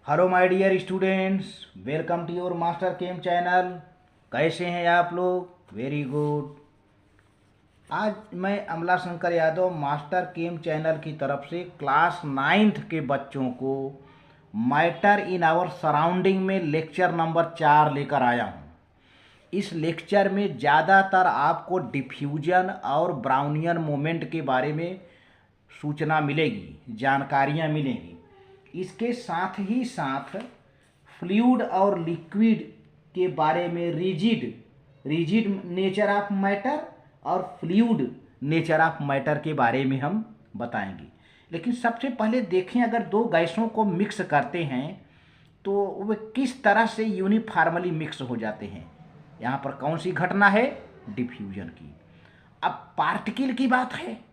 Hello my dear students, welcome to your Master Chem channel. कैसे हैं आप लोग? Very good. आज मैं Amla Shankar Yadav Master Chem channel की तरफ से क्लास नाइन्थ के बच्चों को मैटर इन आवर सराउंडिंग में लेक्चर नंबर 4 लेकर आया हूँ। इस लेक्चर में ज़्यादातर आपको डिफ्यूजन और ब्राउनियन मोमेंट के बारे में सूचना मिलेगी, जानकारियाँ मिलेंगी। इसके साथ ही साथ फ्लूइड और लिक्विड के बारे में रिजिड नेचर ऑफ मैटर और फ्लूइड नेचर ऑफ मैटर के बारे में हम बताएंगे। लेकिन सबसे पहले देखें, अगर दो गैसों को मिक्स करते हैं तो वे किस तरह से यूनिफॉर्मली मिक्स हो जाते हैं। यहाँ पर कौन सी घटना है? डिफ्यूजन की। अब पार्टिकल की बात है।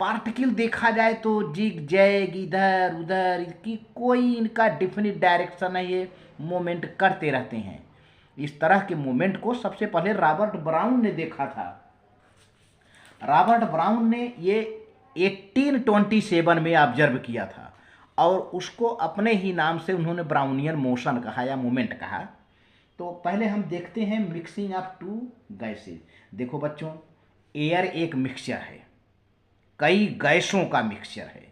पार्टिकल देखा जाए तो जिग जैग इधर उधर की कोई इनका डिफिनिट डायरेक्शन नहीं है, मूवमेंट करते रहते हैं। इस तरह के मूवमेंट को सबसे पहले रॉबर्ट ब्राउन ने देखा था। रॉबर्ट ब्राउन ने ये 1827 में ऑब्जर्व किया था और उसको अपने ही नाम से उन्होंने ब्राउनियन मोशन कहा या मूवमेंट कहा। तो पहले हम देखते हैं मिक्सिंग ऑफ टू गैसेज। देखो बच्चों, एयर एक मिक्सचर है, कई गैसों का मिक्सचर है।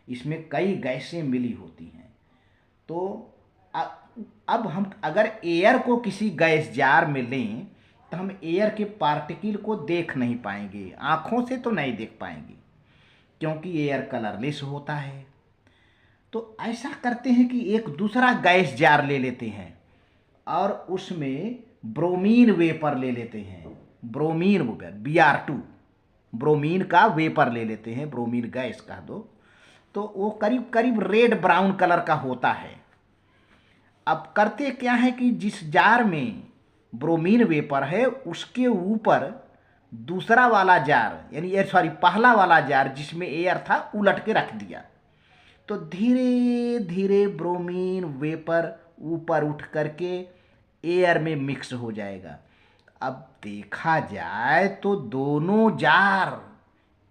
इसमें कई गैसें मिली होती हैं। तो अब हम अगर एयर को किसी गैस जार में लें तो हम एयर के पार्टिकल को देख नहीं पाएंगे, आँखों से तो नहीं देख पाएंगे, क्योंकि एयर कलरलेस होता है। तो ऐसा करते हैं कि एक दूसरा गैस जार ले लेते हैं और उसमें ब्रोमीन वेपर ले लेते हैं। ब्रोमीन वेपर Br2, ब्रोमीन का वेपर ले लेते हैं, ब्रोमीन गैस कह दो। तो वो करीब करीब रेड ब्राउन कलर का होता है। अब करते क्या है कि जिस जार में ब्रोमीन वेपर है उसके ऊपर दूसरा वाला जार, यानी सॉरी पहला वाला जार जिसमें एयर था, उलट के रख दिया। तो धीरे धीरे ब्रोमीन वेपर ऊपर उठ करके एयर में मिक्स हो जाएगा। अब देखा जाए तो दोनों जार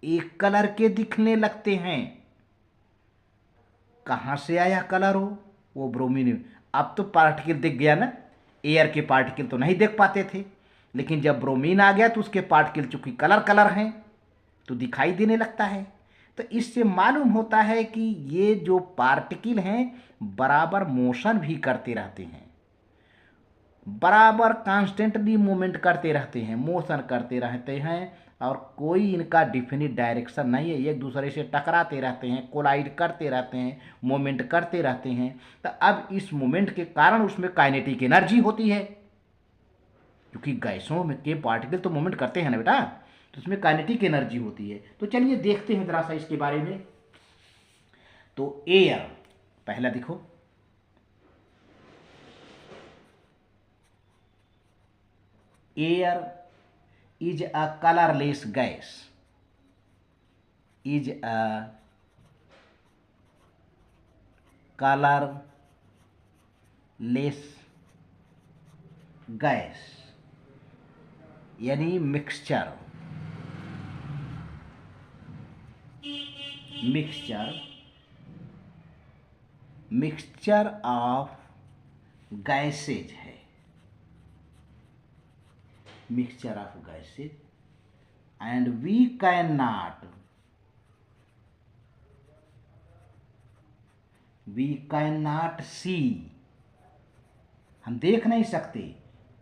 एक कलर के दिखने लगते हैं। कहाँ से आया कलर? हो वो ब्रोमीन। अब तो पार्टिकल दिख गया ना, एयर के पार्टिकल तो नहीं देख पाते थे, लेकिन जब ब्रोमीन आ गया तो उसके पार्टिकल चूंकि कलर कलर हैं तो दिखाई देने लगता है। तो इससे मालूम होता है कि ये जो पार्टिकल हैं बराबर मोशन भी करते रहते हैं, बराबर कांस्टेंटली मूवमेंट करते रहते हैं, मोशन करते रहते हैं, और कोई इनका डिफिनिट डायरेक्शन नहीं है। एक दूसरे से टकराते रहते हैं, कोलाइड करते रहते हैं, मूवमेंट करते रहते हैं। तो अब इस मूवमेंट के कारण उसमें काइनेटिक एनर्जी होती है, क्योंकि गैसों में के पार्टिकल तो मूवमेंट करते हैं ना बेटा, तो उसमें काइनेटिक एनर्जी होती है। तो चलिए देखते हैं जरा सा इसके बारे में। तो एयर पहला देखो, air is a colorless gas, is a colorless gas, यानी mixture mixture mixture of gases है, mixture of gases. And we can not see, हम देख नहीं सकते,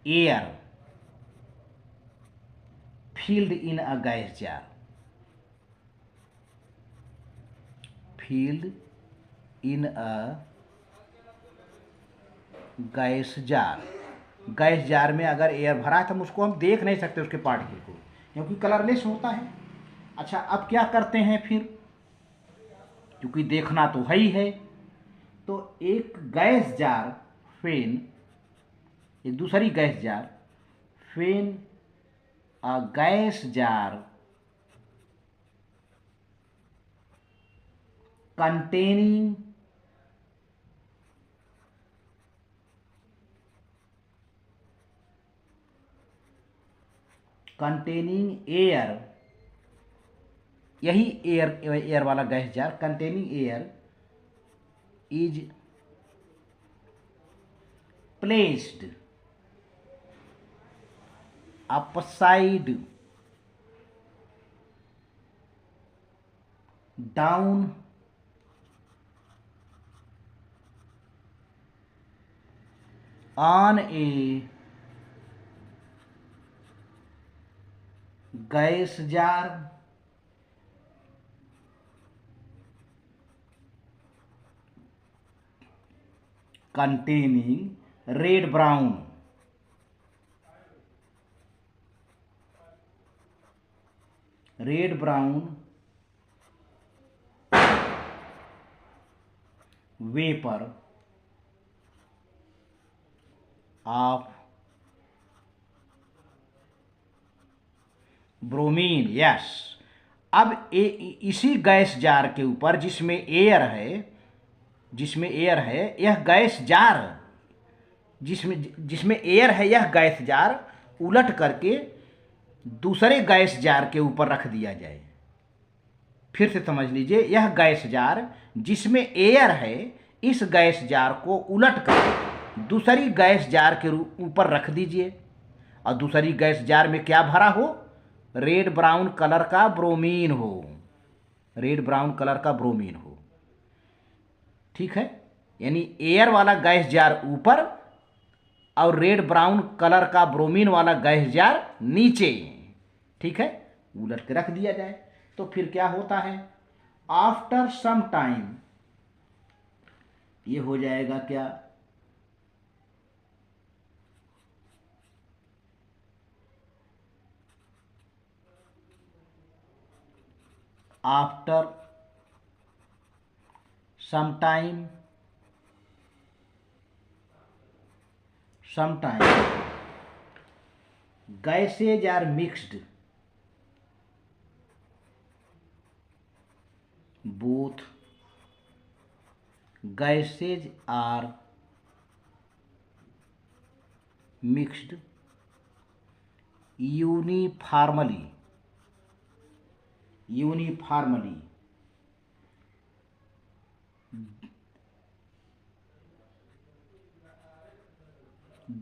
air filled in a gas jar, filled in a gas jar. Gas jar में अगर air भरा है तो हम उसको हम देख नहीं सकते, उसके पार्टिकल को, क्योंकि कलरलेस होता है। अच्छा, अब क्या करते हैं फिर, क्योंकि देखना तो है ही है। तो एक गैस जार फेन, एक दूसरी गैस जार फेन, अ गैस जार कंटेनिंग एयर, यही एयर वाला gas jar containing air is placed upside down on A gas jar containing red brown vapor of bromine. Yes, अब इसी गैस जार के ऊपर जिसमें एयर है यह गैस जार जिसमें एयर है, यह गैस जार उलट करके दूसरे गैस जार के ऊपर रख दिया जाए। फिर से समझ लीजिए, यह गैस जार जिसमें एयर है, इस गैस जार को उलट कर दूसरी गैस जार के ऊपर रख दीजिए और दूसरी गैस जार में क्या भरा हो? रेड ब्राउन कलर का ब्रोमीन हो, रेड ब्राउन कलर का ब्रोमीन हो। ठीक है, यानी एयर वाला गैस जार ऊपर और रेड ब्राउन कलर का ब्रोमीन वाला गैस जार नीचे। ठीक है, उलट के रख दिया जाए तो फिर क्या होता है? आफ्टर सम टाइम ये हो जाएगा क्या? After some time gases are mixed, both gases are mixed uniformly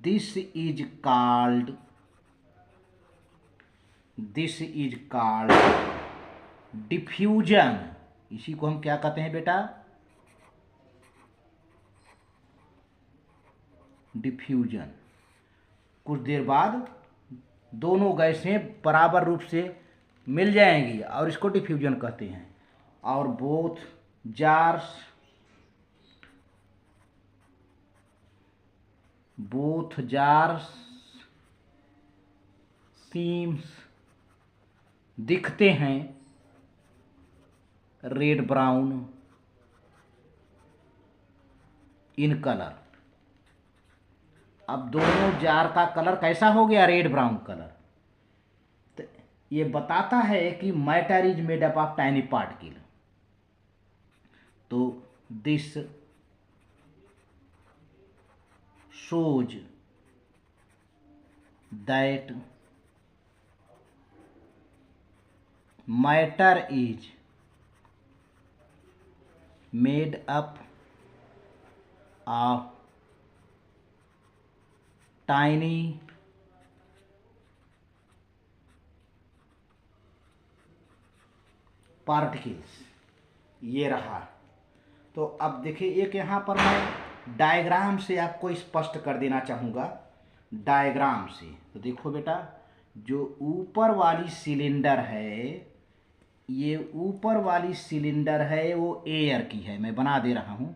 this is called diffusion. इसी को हम क्या कहते हैं बेटा? डिफ्यूजन। कुछ देर बाद दोनों गैसें बराबर रूप से मिल जाएंगी और इसको डिफ्यूजन कहते हैं। और बोथ जार्स सीम्स दिखते हैं रेड ब्राउन इन कलर। अब दोनों जार का कलर कैसा हो गया? Red brown colour. तो ये बताता है कि matter is made up of tiny particle. तो this shows that matter is made up of tiny particles। ये रहा। तो अब देखिए, एक यहाँ पर मैं डायग्राम से आपको स्पष्ट कर देना चाहूँगा। डायग्राम से तो देखो बेटा, जो ऊपर वाली सिलेंडर है, ये ऊपर वाली सिलेंडर है वो एयर की है। मैं बना दे रहा हूँ।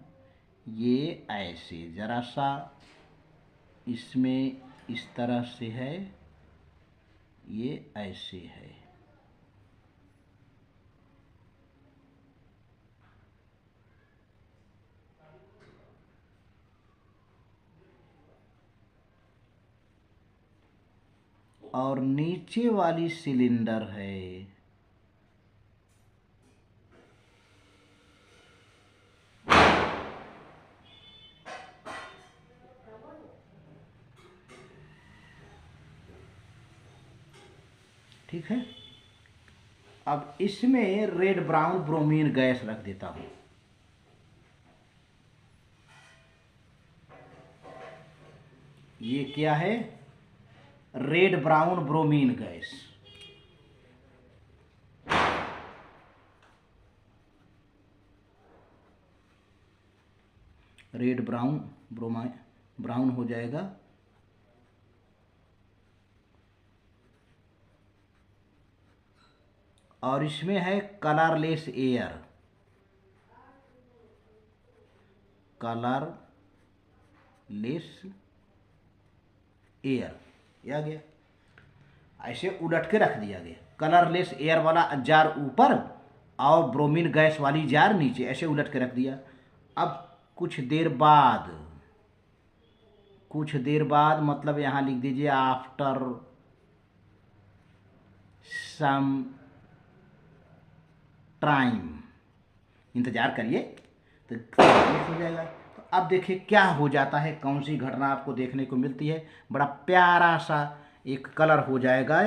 ये ऐसे ज़रा सा इसमें इस तरह से है, ये ऐसे है। और नीचे वाली सिलेंडर है ठीक है। अब इसमें रेड ब्राउन ब्रोमीन गैस रख देता हूं। ये क्या है? Red brown bromine gas. Red brown brown हो जाएगा। और इसमें है कलरलेस एयर। कलरलेस एयर ये आ गया। ऐसे उलट के रख दिया गया, कलरलेस एयर वाला जार ऊपर और ब्रोमीन गैस वाली जार नीचे, ऐसे उलट के रख दिया। अब कुछ देर बाद मतलब यहाँ लिख दीजिए आफ्टर सम टाइम, इंतजार करिए तो हो जाएगा। तो अब देखिए क्या हो जाता है, कौन सी घटना आपको देखने को मिलती है। बड़ा प्यारा सा एक कलर हो जाएगा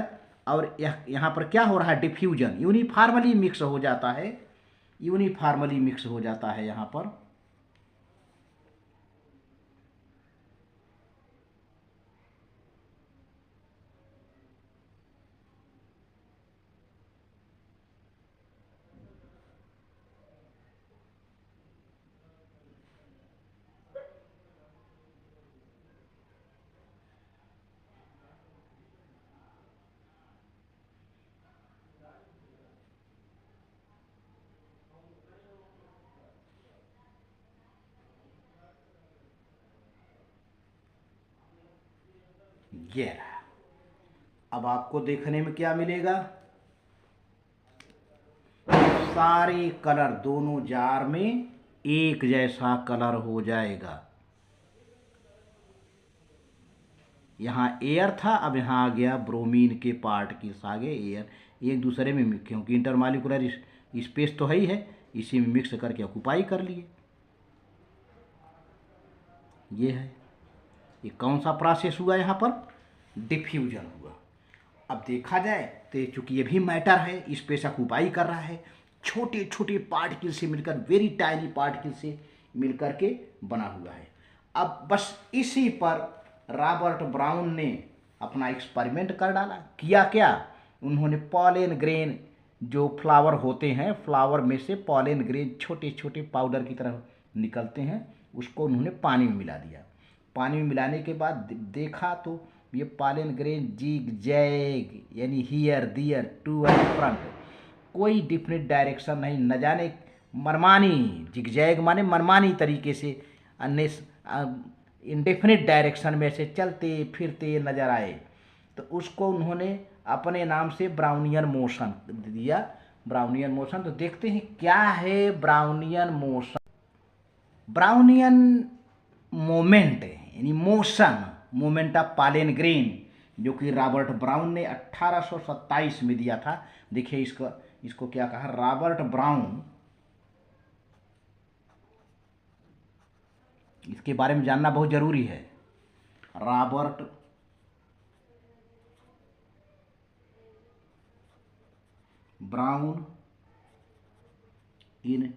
और यहाँ पर क्या हो रहा है, डिफ्यूजन यूनिफॉर्मली मिक्स हो जाता है, यूनिफॉर्मली मिक्स हो जाता है यहाँ पर। ये रहा। अब आपको देखने में क्या मिलेगा, सारे कलर दोनों जार में एक जैसा कलर हो जाएगा। यहाँ एयर था, अब यहाँ आ गया ब्रोमीन के पार्टिकल्स आगे एयर, एक दूसरे में मिक्स, क्योंकि इंटरमॉलिक्यूलर स्पेस तो है ही है, इसी में मिक्स करके ऑक्यूपाई कर लिए। ये है, ये कौन सा प्रोसेस हुआ यहाँ पर, डिफ्यूजन हुआ। अब देखा जाए तो चूंकि ये भी मैटर है, स्पेस ऑक्यूपाई कर रहा है, छोटे छोटे पार्टिकल से मिलकर, वेरी टाइनी पार्टिकल से मिलकर के बना हुआ है। अब बस इसी पर रॉबर्ट ब्राउन ने अपना एक्सपेरिमेंट कर डाला। किया क्या, उन्होंने पॉलन ग्रेन, जो फ्लावर होते हैं, फ्लावर में से पॉलन ग्रेन छोटे छोटे पाउडर की तरह निकलते हैं, उसको उन्होंने पानी में मिला दिया। पानी में मिलाने के बाद देखा तो ये पॉलन ग्रेन जिग जैग यानी here there to and front, कोई डिफरेंट डायरेक्शन नहीं, न जाने मनमानी, जिगजैग माने मनमानी तरीके से अन्य इंडेफिनिट डायरेक्शन में से चलते फिरते नजर आए। तो उसको उन्होंने अपने नाम से ब्राउनियन मोशन दिया। ब्राउनियन मोशन, तो देखते हैं क्या है ब्राउनियन मोशन। ब्राउनियन मोमेंट यानी motion, moment of pollen grain, जो कि रॉबर्ट ब्राउन ने 1827 में दिया था। देखिए इसको क्या कहा, रॉबर्ट ब्राउन, इसके बारे में जानना बहुत जरूरी है। Robert brown in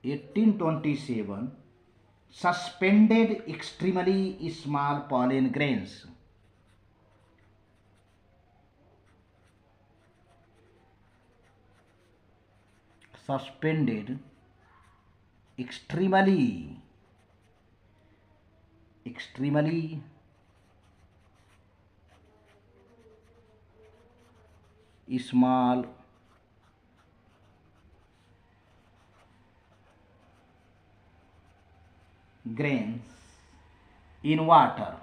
1827 suspended extremely small pollen grains suspended extremely small grains in water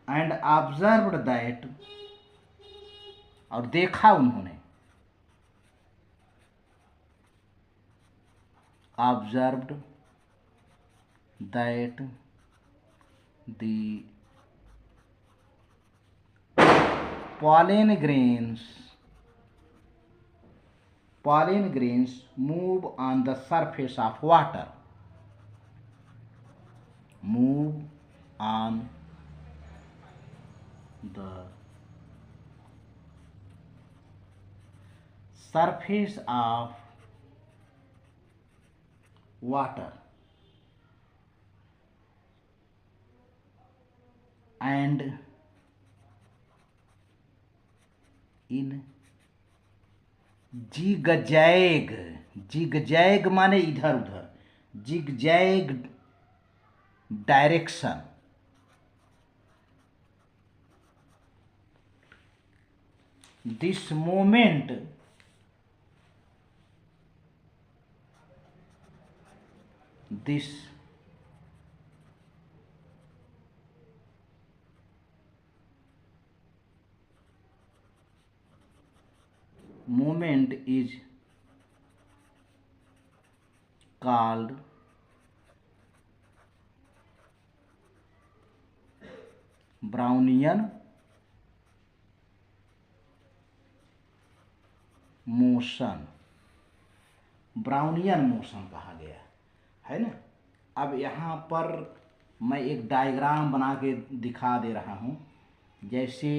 and observed that, और देखा उन्होंने, observed that the pollen grains move on the surface of water, move on the surface of water and in zigzag, zigzag माने इधर उधर, zigzag direction, this movement this movement is called Brownian motion, Brownian motion कहा गया है ना। अब यहाँ पर मैं एक डायग्राम बना के दिखा दे रहा हूँ। जैसे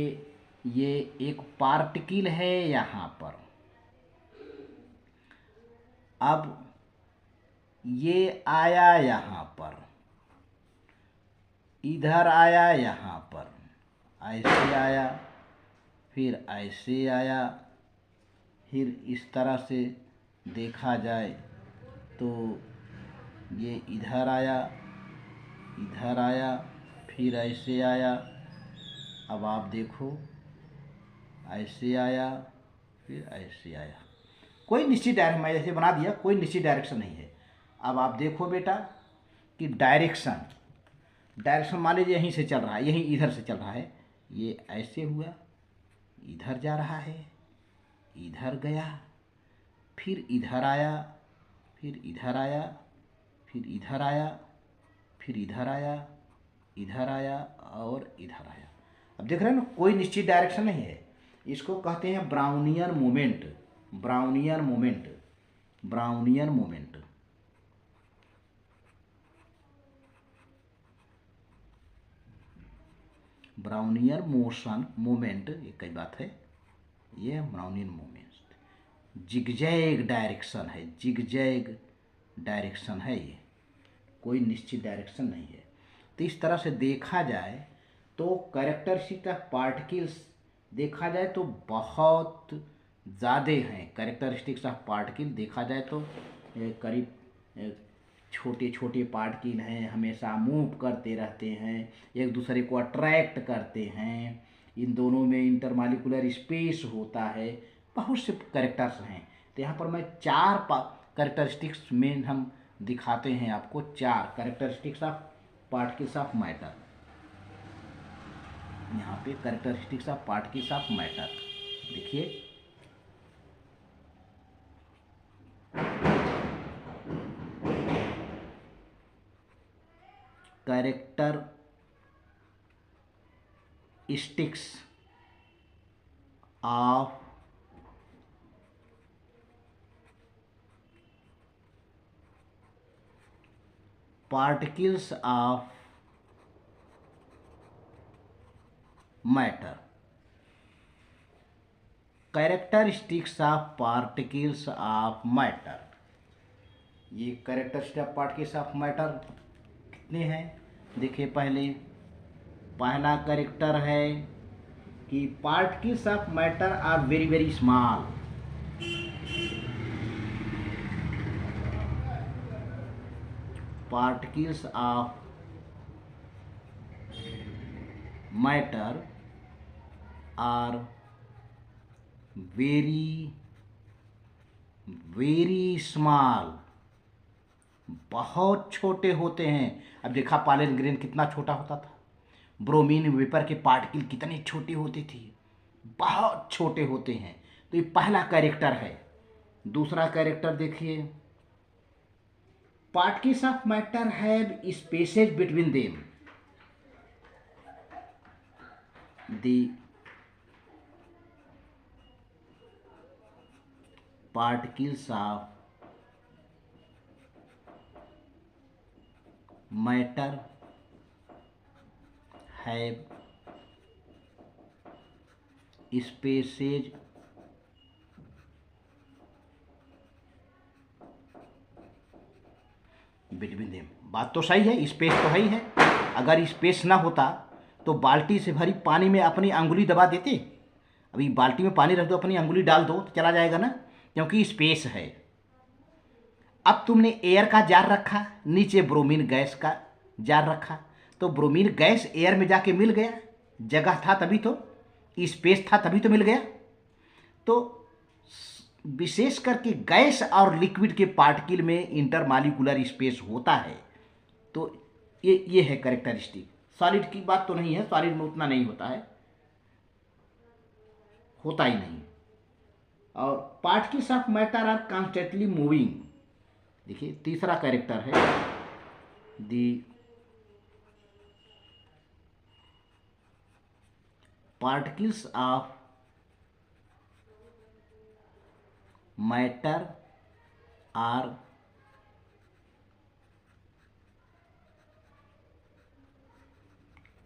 ये एक पार्टिकल है यहाँ पर, अब ये आया यहाँ पर, इधर आया यहाँ पर, ऐसे आया, फिर ऐसे आया, फिर इस तरह से देखा जाए तो ये इधर आया, इधर आया, फिर ऐसे आया। अब आप देखो, ऐसे आया, फिर ऐसे आया। कोई निश्चित डायरेक्शन, मैं जैसे बना दिया, कोई निश्चित डायरेक्शन नहीं है। अब आप देखो बेटा कि डायरेक्शन मान लीजिए यहीं से चल रहा है, यहीं इधर से चल रहा है, ये ऐसे हुआ, इधर जा रहा है, इधर गया, फिर इधर आया, फिर इधर आया, फिर इधर आया, फिर इधर आया, इधर आया और इधर आया। अब देख रहे हैं ना, कोई निश्चित डायरेक्शन नहीं है। इसको कहते हैं Brownian moment, Brownian moment, Brownian moment. Brownian motion moment, ये कई बात है, ये ब्राउनियन मोमेंट। जिगजैग डायरेक्शन है, जिगजैग डायरेक्शन है, ये कोई निश्चित डायरेक्शन नहीं है। तो इस तरह से देखा जाए तो कैरेक्टरिस्टिक ऑफ पार्टिकल्स देखा जाए तो बहुत ज़्यादा हैं। कैरेक्टरिस्टिक्स ऑफ पार्टिकल देखा जाए तो करीब छोटे छोटे पार्टिकल हैं, हमेशा मूव करते रहते हैं, एक दूसरे को अट्रैक्ट करते हैं, इन दोनों में इंटरमॉलिक्यूलर स्पेस होता है, बहुत से कैरेक्टर्स हैं। तो यहाँ पर मैं चार कैरेक्टरिस्टिक्स में हम दिखाते हैं आपको, चार characteristics of particles of matter. यहाँ पे characteristics of particles of matter देखिए, characteristics of particles of matter, characteristics of particles of matter। ये characteristic of particles of matter कितने हैं देखिए। पहला कैरेक्टर है कि particles of matter are very very small. particles of matter are very very small, बहुत छोटे होते हैं। अब देखा पॉलन ग्रेन कितना छोटा होता था, ब्रोमीन वेपर के पार्टिकल कितने छोटे होते थे, बहुत छोटे होते हैं। तो ये पहला कैरेक्टर है। दूसरा कैरेक्टर देखिए, particles of matter have spaces between them। The particles of matter have spaces between them. बात तो सही है, स्पेस तो है ही है। अगर स्पेस ना होता तो बाल्टी से भरी पानी में अपनी अंगुली दबा देते। अभी बाल्टी में पानी रख दो, अपनी अंगुली डाल दो तो चला जाएगा ना, क्योंकि स्पेस है। अब तुमने एयर का जार रखा, नीचे ब्रोमीन गैस का जार रखा, तो ब्रोमीन गैस एयर में जाके मिल गया। जगह था तभी तो, स्पेस था तभी तो मिल गया। तो विशेष करके गैस और लिक्विड के पार्टिकल में इंटरमॉलिक्यूलर स्पेस होता है। तो ये है कैरेक्टरिस्टिक। सॉलिड की बात तो नहीं है, सॉलिड में उतना नहीं होता है, होता ही नहीं। और particles of matter are constantly moving. देखिए तीसरा कैरेक्टर है the particles of matter are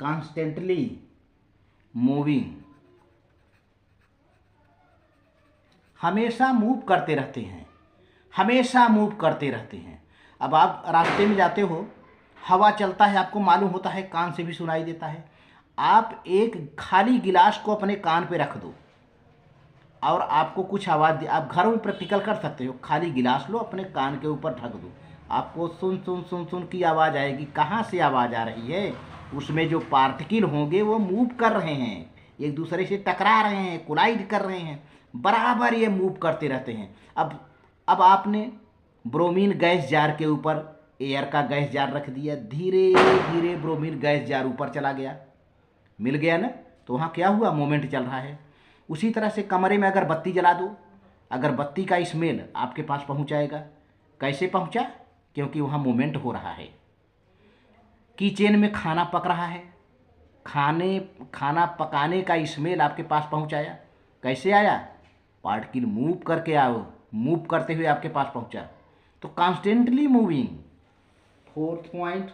constantly moving. हमेशा मूव करते रहते हैं, हमेशा मूव करते रहते हैं। अब आप रास्ते में जाते हो, हवा चलता है, आपको मालूम होता है, कान से भी सुनाई देता है। आप एक खाली गिलास को अपने कान पे रख दो और आपको कुछ आवाज़, आप घरों में प्रैक्टिकल कर सकते हो। खाली गिलास लो, अपने कान के ऊपर ढक दो, आपको सुन सुन सुन सुन की आवाज़ आएगी। कहाँ से आवाज़ आ रही है? उसमें जो पार्टिकल होंगे वो मूव कर रहे हैं, एक दूसरे से टकरा रहे हैं, कोलाइड कर रहे हैं, बराबर ये मूव करते रहते हैं। अब आपने ब्रोमीन गैस जार के ऊपर एयर का गैस जार रख दिया, धीरे धीरे ब्रोमीन गैस जार ऊपर चला गया, मिल गया ना। तो वहाँ क्या हुआ? मोमेंट चल रहा है। उसी तरह से कमरे में अगर बत्ती जला दो, अगर बत्ती का स्मेल आपके पास पहुँचाएगा। कैसे पहुँचा? क्योंकि वहाँ मोमेंट हो रहा है। किचन में खाना पक रहा है, खाना पकाने का स्मेल आपके पास पहुँचाया। कैसे आया? पार्टिकल मूव करके आओ, मूव करते हुए आपके पास पहुँचा। तो constantly moving. Fourth point,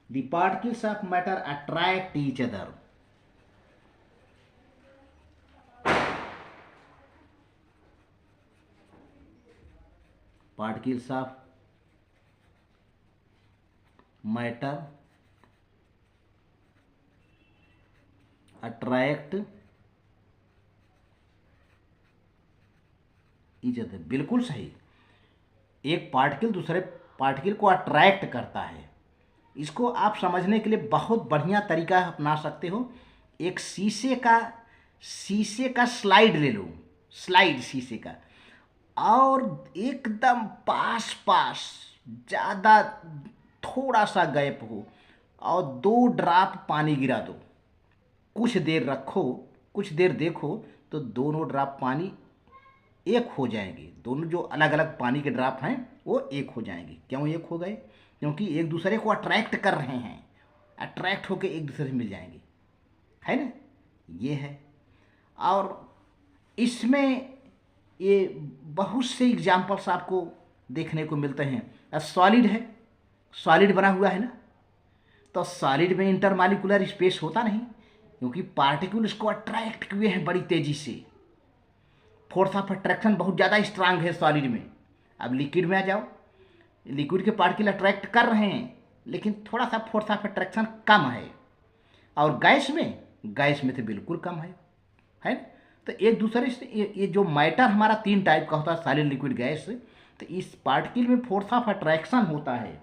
the particles of matter attract each other. Particles of matter attract each other. बिल्कुल सही। एक पार्टिकल दूसरे पार्टिकल को अट्रैक्ट करता है। इसको आप समझने के लिए बहुत बढ़िया तरीका अपना सकते हो। एक शीशे का स्लाइड ले लो, स्लाइड शीशे का, और एकदम पास पास, ज़्यादा थोड़ा सा गैप हो, और 2 ड्रॉप पानी गिरा दो। कुछ देर रखो, कुछ देर देखो, तो दोनों ड्रॉप पानी एक हो जाएंगे। दोनों जो अलग अलग पानी के ड्रॉप हैं वो एक हो जाएंगे। क्यों एक हो गए? क्योंकि एक दूसरे को अट्रैक्ट कर रहे हैं, अट्रैक्ट होकर एक दूसरे से मिल जाएंगे, है ना। ये है। और इसमें ये बहुत से एग्जाम्पल्स आपको देखने को मिलते हैं। सॉलिड है, सॉलिड बना हुआ है ना, तो सॉलिड में इंटरमॉलिक्यूलर स्पेस होता नहीं, क्योंकि पार्टिकल इसको अट्रैक्ट किए हैं बड़ी तेजी से। फोर्स ऑफ अट्रैक्शन बहुत ज़्यादा स्ट्रांग है सॉलिड में। अब लिक्विड में आ जाओ, लिक्विड के पार्टिकल अट्रैक्ट कर रहे हैं, लेकिन थोड़ा सा फोर्स ऑफ अट्रैक्शन कम है। और गैस में तो बिल्कुल कम है। तो एक दूसरे से ये जो मैटर हमारा 3 टाइप का होता है, सॉलिड, लिक्विड, गैस, तो इस पार्टिकल में फोर्स ऑफ अट्रैक्शन होता है।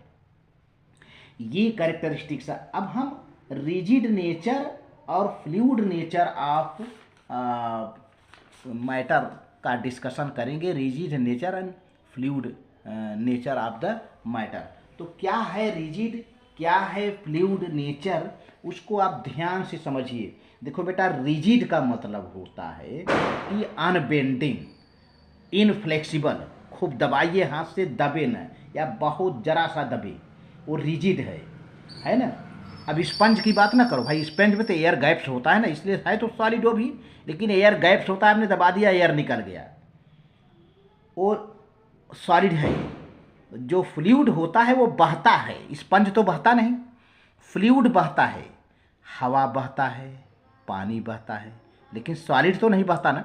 ये कैरेक्टरिस्टिक्स है। अब हम रिजिड नेचर और फ्लूइड नेचर ऑफ मैटर का डिस्कशन करेंगे। Rigid nature and fluid nature of the matter. तो क्या है रिजिड, क्या है फ्लूइड नेचर, उसको आप ध्यान से समझिए। देखो बेटा, रिजिड का मतलब होता है कि अनबेंडिंग, इनफ्लेक्सिबल। खूब दबाइए हाथ से, दबे न, या बहुत जरा सा दबे, वो रिजिड है ना। अब स्पंज की बात ना करो भाई, स्पंज में तो एयर गैप्स होता है ना, इसलिए है तो सॉलिड वो भी, लेकिन एयर गैप्स होता है, आपने दबा दिया एयर निकल गया, वो सॉलिड है। जो फ्लूइड होता है वो बहता है, स्पंज तो बहता नहीं, फ्लूइड बहता है, हवा बहता है, पानी बहता है, लेकिन सॉलिड तो नहीं बहता ना।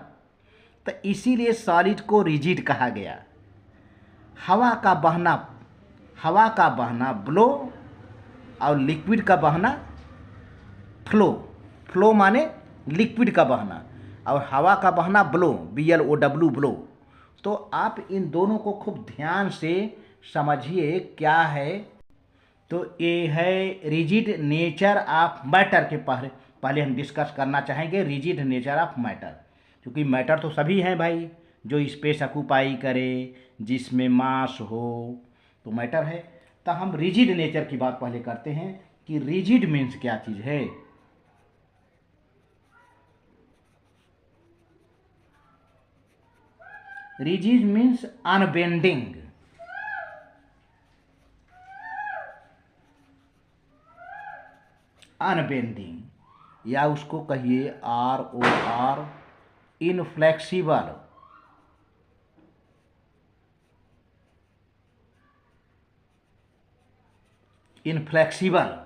तो इसीलिए सॉलिड को रिजिड कहा गया। हवा का बहना, हवा का बहना ब्लो और लिक्विड का बहना फ्लो। फ्लो माने लिक्विड का बहना और हवा का बहना ब्लो, BLOW ब्लो। तो आप इन दोनों को खूब ध्यान से समझिए क्या है। तो ये है रिजिड नेचर ऑफ मैटर के पहले पहले हम डिस्कस करना चाहेंगे रिजिड नेचर ऑफ मैटर, क्योंकि मैटर तो सभी हैं भाई, जो स्पेस ऑक्यूपाई करे, जिसमें मास हो, तो मैटर है। तो हम रिजिड नेचर की बात पहले करते हैं कि रिजिड मीन्स क्या चीज़ है। रिजिड मीन्स अनबेंडिंग, अनबेंडिंग, या उसको कहिए ROR, इनफ्लेक्सिबल। इनफ्लेक्सिबल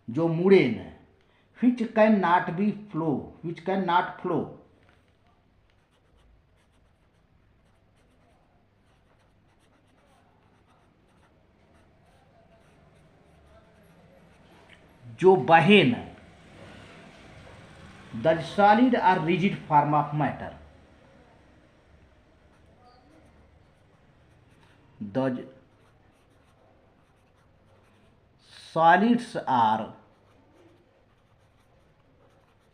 जो मुड़े न, which can not be flow, which can not flow. जो बहे न, the solid are rigid form of matter, the solids are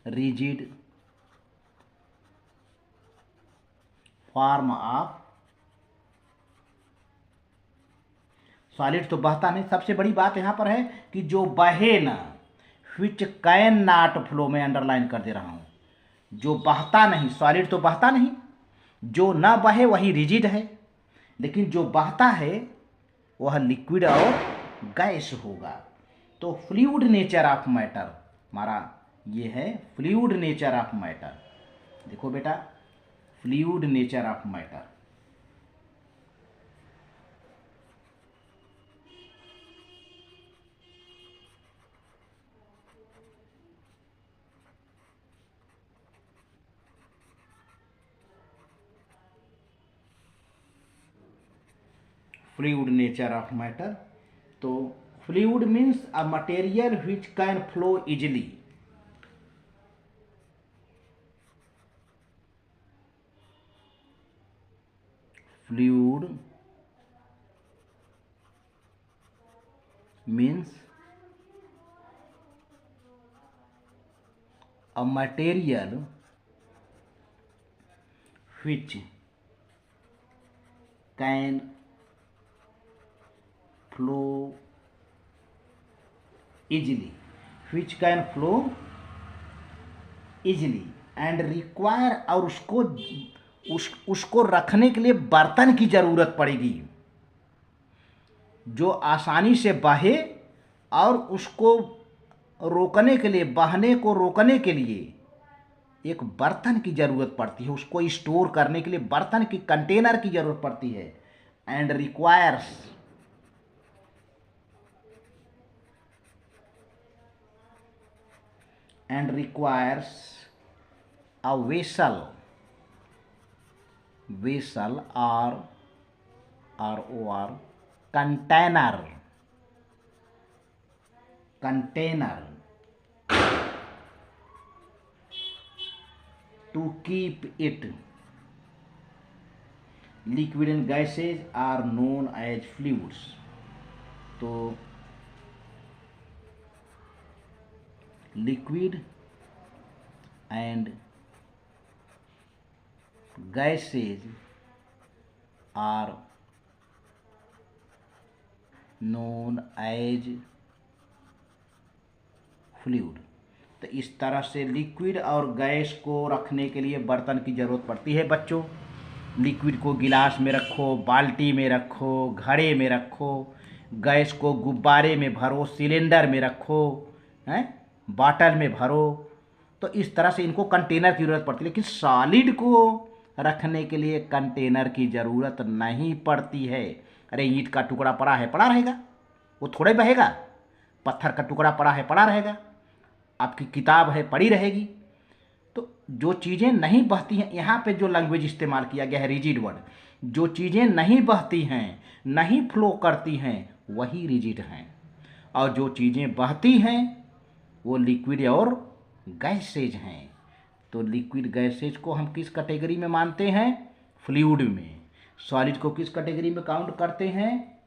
rigid form of, solid तो बहता नहीं। सबसे बड़ी बात यहां पर है कि जो बहे ना, विच कैन नॉट फ्लो, में अंडरलाइन कर दे रहा हूं, जो बहता नहीं, सॉलिड तो बहता नहीं, जो ना बहे वही रिजिड है, लेकिन जो बहता है वह लिक्विड और गैस होगा। तो फ्लूइड नेचर ऑफ मैटर हमारा ये है, फ्लूइड नेचर ऑफ मैटर। देखो बेटा, fluid nature of matter, fluid nature of matter. तो fluid means a material which can flow easily, fluid means a material which can flow easily, which can flow easily and require, और उसको रखने के लिए बर्तन की जरूरत पड़ेगी जो आसानी से बहे, और उसको रोकने के लिए, बहने को रोकने के लिए एक बर्तन की जरूरत पड़ती है, उसको स्टोर करने के लिए बर्तन की, कंटेनर की जरूरत पड़ती है। And requires, and requires a vessel, vessel ROR container, container to keep it. Liquid and gases are known as fluids. तो liquid and gases are known as fluid। तो इस तरह से लिक्विड और गैस को रखने के लिए बर्तन की ज़रूरत पड़ती है बच्चों। लिक्विड को गिलास में रखो, बाल्टी में रखो, घड़े में रखो, गैस को गुब्बारे में भरो, सिलेंडर में रखो, हैं, बाटल में भरो। तो इस तरह से इनको कंटेनर की ज़रूरत पड़ती है, लेकिन सॉलिड को रखने के लिए कंटेनर की ज़रूरत नहीं पड़ती है। अरे ईंट का टुकड़ा पड़ा है, पड़ा रहेगा, वो थोड़े बहेगा। पत्थर का टुकड़ा पड़ा है, पड़ा रहेगा। आपकी किताब है, पड़ी रहेगी। तो जो चीज़ें नहीं बहती हैं, यहाँ पे जो लैंग्वेज इस्तेमाल किया गया है रिजिड वर्ड, जो चीज़ें नहीं बहती हैं, नहीं फ्लो करती हैं, वही रिजिड हैं। और जो चीज़ें बहती हैं वो लिक्विड और गैसेज हैं। तो लिक्विड गैसेज को हम किस कैटेगरी में मानते हैं? फ्लूइड में। सॉलिड को किस कैटेगरी में काउंट करते हैं?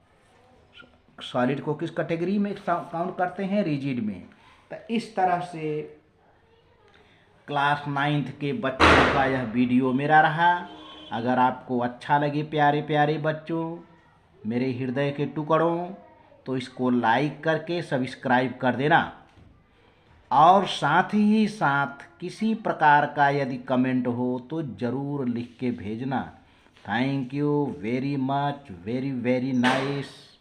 सॉलिड को किस कैटेगरी में काउंट करते हैं? रिजिड में। तो इस तरह से क्लास 9th के बच्चों का यह वीडियो मेरा रहा। अगर आपको अच्छा लगे प्यारे प्यारे बच्चों, मेरे हृदय के टुकड़ों, तो इसको लाइक करके सब्सक्राइब कर देना। और साथ ही साथ किसी प्रकार का यदि कमेंट हो तो ज़रूर लिख के भेजना। Thank you very much, very very nice.